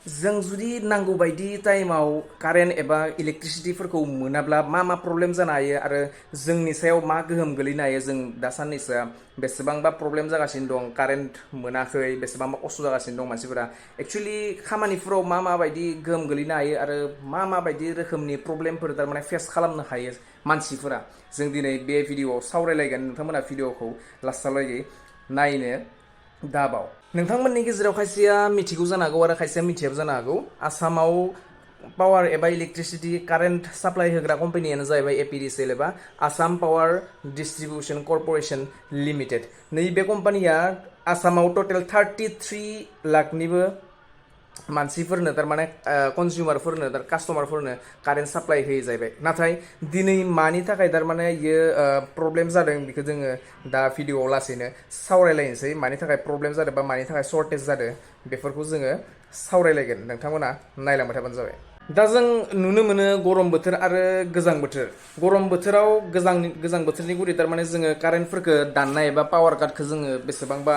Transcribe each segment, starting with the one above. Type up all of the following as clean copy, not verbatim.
जों जुदि नांगौ बायदि टाइमाव कारेन्ट एबा इलेक्ट्रिसिटिफोरखौ मोनाब्ला मा प्रब्लेम जानो हायो आरो जोंनि सायाव मा गोहोम गोलैनो हायो जों दा साननैसोआ बेसेबांबा प्रब्लेम जागासिनो दं कारेन्ट मोनाखै बेसेबांबा खस्थ' जागासिनो दं मानसिफोरा एक्चुअलि खामानिफोराव मा बायदि गोहोम गोलैनो हायो आरो मा बायदि रोखोमनि प्रब्लेमफोर थारमाने फेस खालामनो हायो मानसिफोरा जों दिनै बे भिडिअआव सावरायलायगोन नोंथांमोना भिडिअखौ लास्टहालागै नायनो दाबाव नोंथांमोननि गेजेराव खायसेया मिथिगौ जानो हागौ आरो खायसेया मिथियाबो जानो हागौ आसामाव पावार एबा इलेक्ट्रिसिटि कारेन्ट साप्लाइ होग्रा कम्पानियानो जाहैबाय एपिडिसिएल एबा Assam power distribution corporation limited नैबे कम्पानिया आसामाव टटेल 33 लाखनिबो मानसिफोरनो थारमाने कनजिउमारफोरनो कास्टमारफोरनो कारेन्ट साप्लाइ होयो जाहैबाय नाथाय दिनै मानि थाखाय थारमाने इयो प्रब्लेम जादों बेखौ जोङो दा भिडिअआव लासैनो सावरायलायनोसै मानि थाखाय प्रब्लेम जादों बा मानि थाखाय सर्टेज जादों बेफोरखौ जोङो सावरायलायगोन नोंथांमोना नायलांबाय थाबानो जाबाय दा जों नुनो मोनो गरम बोथोर आरो गोजां बोथोर गरम बोथोराव गोजां बोथोरनि गुदि थारमाने जोङो कारेन्टफोरखौ दाननाय एबा पावार काटखौ जोङो बेसेबांबा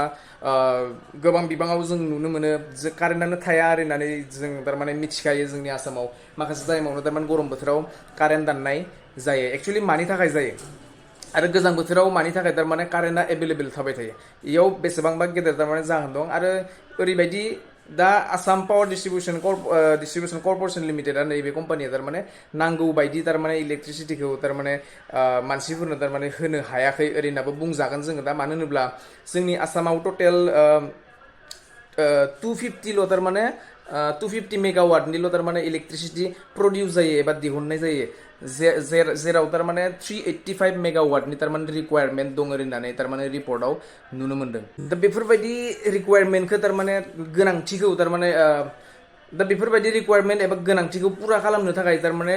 गोबां बिबाङाव जों नुनो मोनो जे कारेन्टआनो थाया होननानै जों थारमाने मिथिखायो जोंनि आसामाव माखासे टाइमावनो थारमाने गरम बोथोराव कारेन्ट दाननाय जायो एक्चुअलि मानि थाखाय जायो आरो गोजां बोथोराव मानि थाखाय थारमाने कारेन्टआ एभेलेबेल थाबाय थायो इयाव बेसेबांबा गेदेर थारमाने जाहोन दं आरो ओरैबायदि दा आसाम पावार डिस्ट्रिबिउसन कर्परेसन लिमिटेडआ नैबे कम्पानिया थारमाने नांगौ बायदि थारमाने इलेक्ट्रिसिटिखौ थारमाने मानसिफोरनो थारमाने होनो हायाखै ओरैनाबो बुंजागोन जोङो दा मानो होनोब्ला जोंनि आसामाव टटेल 250 थारमाने 250 मेगावाटनिल' थारमाने इलेक्ट्रिसिटि प्रडिउस जायो एबा दिहुननाय जायो जेराव थारमाने 385 मेगावाटनि थारमाने रिक्वायरमेन्ट दङ होननानै थारमाने रिपर्टआव नुनो मोन्दों दा बेफोरबायदि रिक्वायरमेन्टखौ थारमाने गोनांथिखौ थारमाने दा बेफोरबायदि रिक्वायरमेन्ट एबा गोनांथिखौ पुरा खालामनो थाखाय थारमाने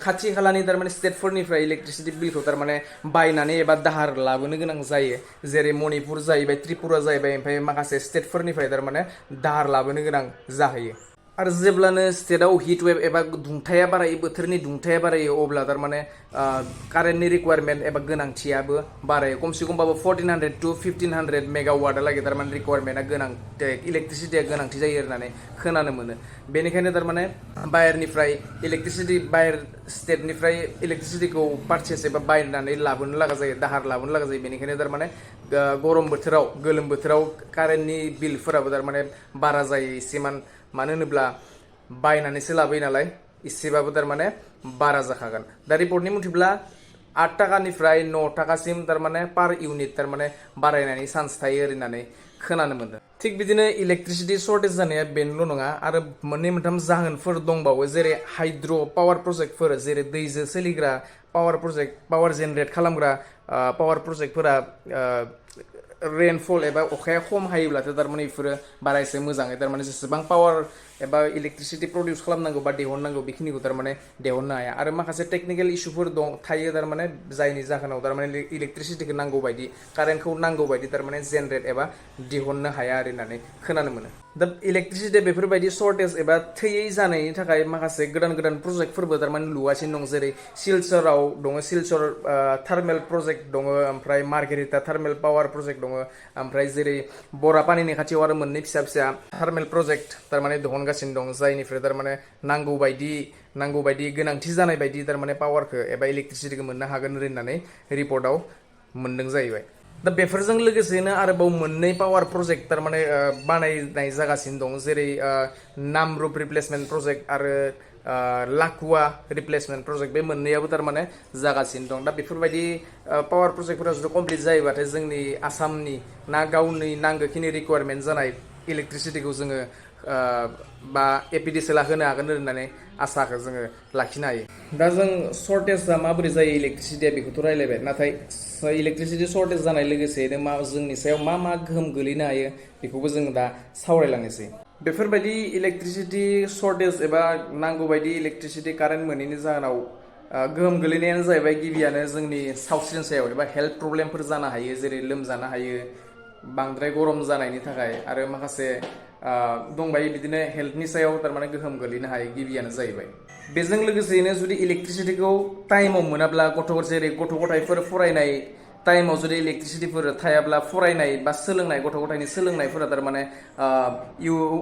खाथि खालानि थारमाने स्टेटफोरनिफ्राय इलेक्ट्रिसिटि बिलखौ थारमाने बायनानै एबा दाहार लाबोनो गोनां जायो जेरै मणिपुर जाहैबाय त्रिपुरा जाहैबाय ओमफ्राय माखासे स्टेटफोरनिफ्राय थारमाने दाहार लाबोनो गोनां जाहैयो आरो जेब्लानो स्टेटआव हिट वेभ एबा दुंथाया बारायो बोथोरनि दुंथाया बारायो अब्ला थारमाने कारेन्टनि रिक्वायरमेन्ट एबा गोनांथियाबो बारायो खमसे खमबाबो 1400 to 1500 मेगावाटहालागै थारमाने रिक्वायरमेन्टआ गोनां इलेक्ट्रिसिटिया गोनांथि जायो होननानै खोनानो मोनो बेनिखायनो थारमाने बाहेरनिफ्राय बाहेर स्टेटनिफ्राय इलेक्ट्रिसिटिखौ पारचेस एबा बायनानै लाबोनो लागा जायो दाहार लाबोनो लागा जायो बेनिखायनो थारमाने गरम बोथोराव गोलोम बोथोराव कारेन्टनि बिलफोराबो थारमाने बारा जायो एसेमान मानो होनोब्ला बायनानैसो लाबोयो नालाय एसेबाबो थारमाने बारा जाखागोन दा रिपर्टनि मथेब्ला 8 टाकानिफ्राय 9 टाकासिम थारमाने पार इउनिट थारमाने बारायनायनि चान्स थायो होननानै खोनानो मोन्दों थिग बिदिनो इलेक्ट्रिसिटि सर्टेज जानाया बेनोल' नङा आरो मोननै मोनथाम जाहोनफोर दंबावो जेरै हाइड्र पावार प्रजेक्टफोर जेरै दैजों सोलिग्रा पावार जेनेरेट खालामग्रा पावार प्रजेक्टफोरा रेनफल एबा अखाया खम हायोब्लाथ' थारमाने बेफोरो बारा एसे मोजाङै थारमाने जेसेबां पावार एबा इलेक्ट्रिसिटि प्रडिउस खालामनांगौ बा दिहुननांगौ बेखिनिखौ थारमाने दिहुननो हाया आरो माखासे टेक्निकेल इस्युफोर थायो थारमाने जायनि जाहोनाव थारमाने इलेक्ट्रिसिटिखौ नांगौ बायदि कारेन्टखौ नांगौ बायदि थारमाने जेनेरेट एबा दिहुननो हाया होननानै खोनानो मोनो दा इलेक्ट्रिसिटिया बेफोरबायदि सर्टेज एबा थैयै जानायनि थाखाय माखासे गोदान प्रजेक्टफोरबो थारमाने लुगासिनो दं जेरै सिलचराव दङ सिलचर थार्मेल प्रजेक्ट दङ ओमफ्राय मार्गेरिटा थार्मेल पावार प्रजेक्ट दङ ओमफ्राय जेरै बरापानिनि खाथियाव आरो मोननै फिसा फिसा थार्मेल प्रजेक्ट थारमाने दिहुनगासिनो दं जायनिफ्राय थारमाने नांगौ बायदि गोनांथि जानाय बायदि थारमाने पावारखौ एबा इलेक्ट्रिसिटिखौ मोननो हागोन होननानै रिपर्टआव मोनदों जाहैबाय दा बेफोरजों लोगोसेनो आरोबाव मोननै पावार प्रजेक्ट थारमाने बानायनाय जागासिनो दं जेरै नामरुप रिप्लेसमेन्ट प्रजेक्ट आरो लाकुवा रिप्लेसमेन्ट प्रजेक्ट बे मोननैयाबो थारमाने जागासिनो दं दा बेफोरबायदि पावार प्रजेक्टफोरा जुदि कमप्लिट जायोबाथाय जोंनि आसामनि गावनि नांगौखिनि रिक्वायरमेन्ट जानाय इलेक्ट्रिसिटिखौ जोङो बा एपिडिसिएलआ होनो हागोन होननानै आसाखौ जोङो लाखिनो हायो दा जों सर्टेजआ माबोरै जायो इलेक्ट्रिसिटिया बेखौथ' रायलायबाय नाथाय इलेक्ट्रिसिटि सर्टेज जानाय लोगोसेनो जोंनि सायाव मा गोहोम गोलैनो हायो बेखौबो जों दा सावरायलांनोसै बेफोरबायदि इलेक्ट्रिसिटि सर्टेज एबा नांगौ बायदि इलेक्ट्रिसिटि कारेन्ट मोनैनि जाहोनाव गोहोम गोलैनायानो जाहैबाय गिबियानो जोंनि सावस्रिनि सायाव एबा हेल्थ प्रब्लेमफोर जानो हायो जेरै लोमजानो हायो बांद्राय गरम जानायनि थाखाय आरो माखासे दंबायो बिदिनो हेल्थनि सायाव थारमाने गोहोम गोलैनो हायो गिबियानो जाहैबाय बेजों लोगोसेनो जुदि इलेक्ट्रिसिटिखौ टाइमाव मोनाब्ला जेरै गथ' गथायफोर फरायनाय टाइमाव जुदि इलेक्ट्रिसिटिफोर थायाब्ला फरायनाय बा सोलोंनाय गथ' गथायनि सोलोंनायफोरा थारमाने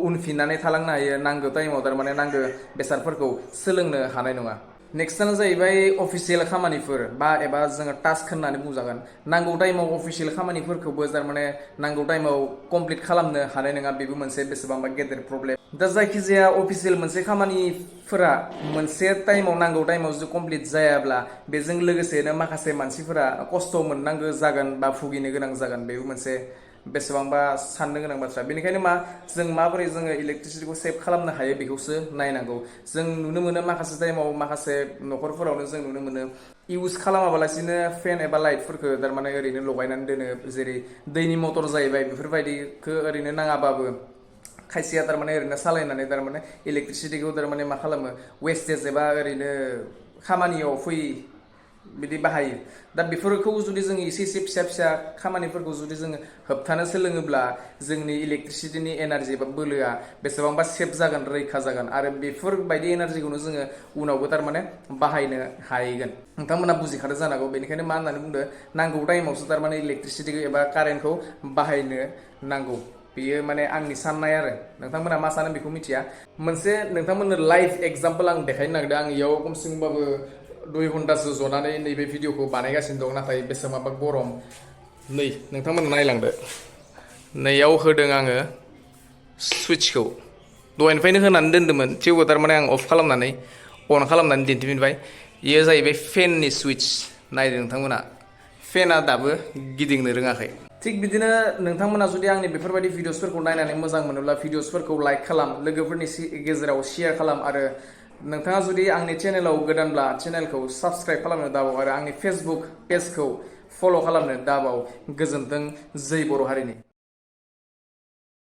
उनफिननानै थालांनो हायो नांगौ टाइमाव थारमाने नांगौ बेसादफोरखौ सोलोंनो हानाय नङा। नेक्स्टआनो जाहैबाय अफिसियेल खामानिफोर बा एबा जोङो टास्क होननानै बुंजागोन। नांगौ टाइमाव अफिसियेल खामानिफोरखौबो थारमाने नांगौ टाइमाव कमप्लिट खालामनो हानाय नङा, बेबो मोनसे बेसेबांबा गेदेर प्रब्लेम। दा जायखिजाया अफिसियेल मोनसे खामानिफोरा मोनसे टाइमाव नांगौ टाइमाव जुदि कमप्लिट जायाब्ला बेजों लोगोसेनो माखासे मानसिफोरा खस्थ' मोननांगौ जागोन बा भुगिनो गोनां जागोन, बेबो मोनसे बेसेबांबा साननो गोनां बाथ्रा। बेनिखायनो जों माबोरै जोङो इलेक्ट्रिसिटिखौ सेभ खालामनो हायो बेखौसो नायनांगौ। जों नुनो मोनो माखासे टाइमाव माखासे न'खरफोरावनो जों नुनो मोनो इउज खालामाबालासिनो फेन एबा लाइटफोरखौ थारमाने ओरैनो लगायनानै दोनो, जेरै दैनि मटर जाहैबाय बेफोरबायदिखौ ओरैनो नाङाबाबो खायसेया थारमाने ओरैनो सालायनानै थारमाने इलेक्ट्रिसिटिखौ थारमाने मा खालामो वेस्टेज एबा ओरैनो खामानियाव बिदि बाहायो। दा बेफोरखौ जुदि जों एसे फिसा फिसा खामानिफोरखौ जुदि जोङो होबथानो सोलोङोब्ला जोंनि इलेक्ट्रिसिटिनि एनार्जि एबा बोलोआ बेसेबांबा सेभ जागोन, रैखा जागोन आरो बेफोरबायदि एनार्जिखौनो जोङो उनावबो थारमाने बाहायनो हाहैगोन। नोंथांमोना बुजिखादो जानांगौ। बेनिखायनो मा होननानै बुंदो, नांगौ टाइमावसो थारमाने इलेक्ट्रिसिटिखौ एबा कारेन्टखौ बाहायनो नांगौ। बेयो माने आंनि साननाय आरो नोंथांमोना मा सानो बेखौ मिथिया। मोनसे नोंथांमोननो लाइभ एग्जाम्पल आं देखायनो नागिरदों। आं इयाव खमसेबाबो 2 घन्टासो जनानै नैबे भिडिअखौ बानायगासिनो दं, नाथाय बेसेबांबा गरम। नै नोंथांमोना नायलांदो, नैयाव होदों आङो सुइट्चखौ, दहायनिफ्रायनो होनानै दोन्दोंमोन थेवबो थारमाने आं अफ खालामनानै अन खालामनानै दिन्थिफिनबाय। बेयो जाहैबाय फेननि सुइट्च। नायदो नोंथांमोना, फेना दाबो गिदिंनो रोङाखै। थिग बिदिनो नोंथांमोना जुदि आंनि बेफोरबायदि भिडिअसफोरखौ नायनानै मोजां मोनोब्ला भिडिअसफोरखौ लाइक खालाम, लोगोफोरनि गेजेराव शेयार खालाम आरो नोंथाङा जुदि आंनि चेनेलाव गोदानब्ला चेनेलखौ साबस्क्राइब खालामनो दाबाव आरो आंनि फेसबुक पेजखौ फल' खालामनो दाबाव। गोजोन्थों, जै बर' हारिनि।